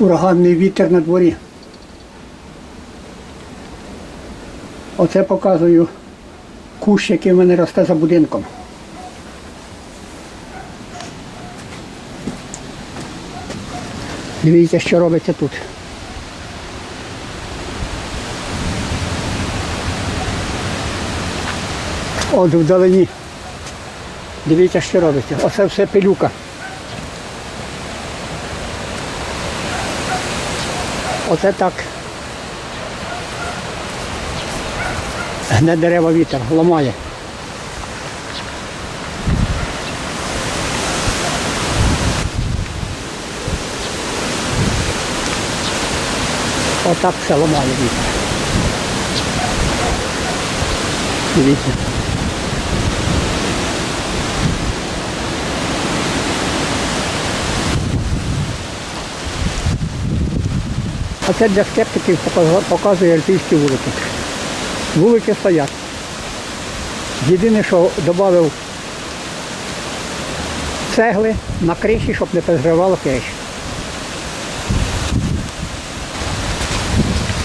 Ураганний вітер на дворі. Оце показую кущ, який в мене росте за будинком. Дивіться, що робиться тут. От вдалині. Дивіться, що робиться. Оце все пилюка. Оце так. Гне дерева вітер, ламає. Отак все ламає вітер. Дивіться. А це для скептиків показує альпійські вулики. Вулики стоять. Єдине, що додав цегли на криші, щоб не перезривало криш.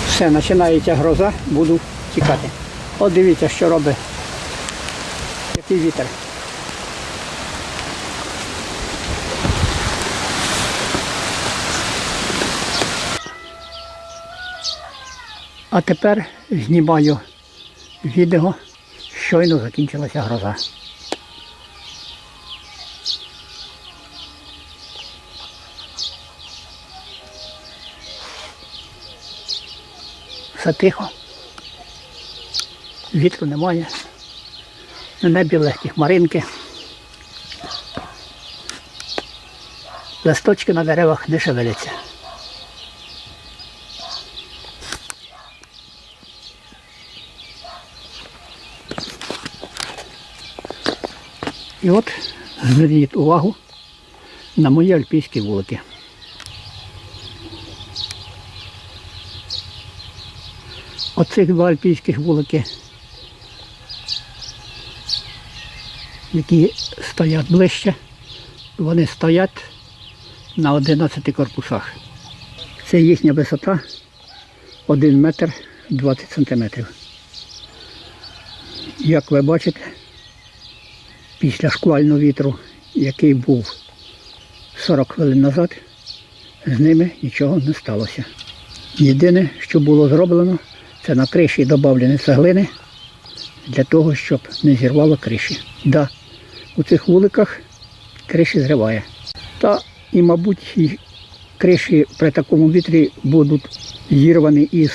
Все, починається гроза, буду тікати. От дивіться, що робить. Який вітер. А тепер знімаю відео, щойно закінчилася гроза. Все тихо. Вітру немає. На небі легкі хмаринки. Листочки на деревах не шевеляться. І от зверніть увагу на мої альпійські вулики. Оцих два альпійських вулики, які стоять ближче, вони стоять на 11 корпусах. Це їхня висота 1 метр 20 сантиметрів. Як ви бачите, після шквального вітру, який був 40 хвилин назад, з ними нічого не сталося. Єдине, що було зроблено, це на криші додавлені цеглини для того, щоб не зірвало криші. Да, у цих вуликах криші зриває. Та і, мабуть, і криші при такому вітрі будуть зірвані із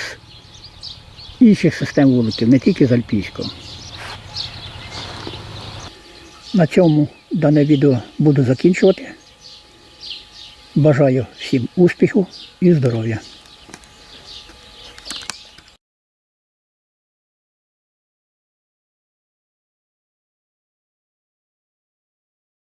інших систем вуликів, не тільки з альпійського. На цьому дане відео буду закінчувати. Бажаю всім успіху і здоров'я.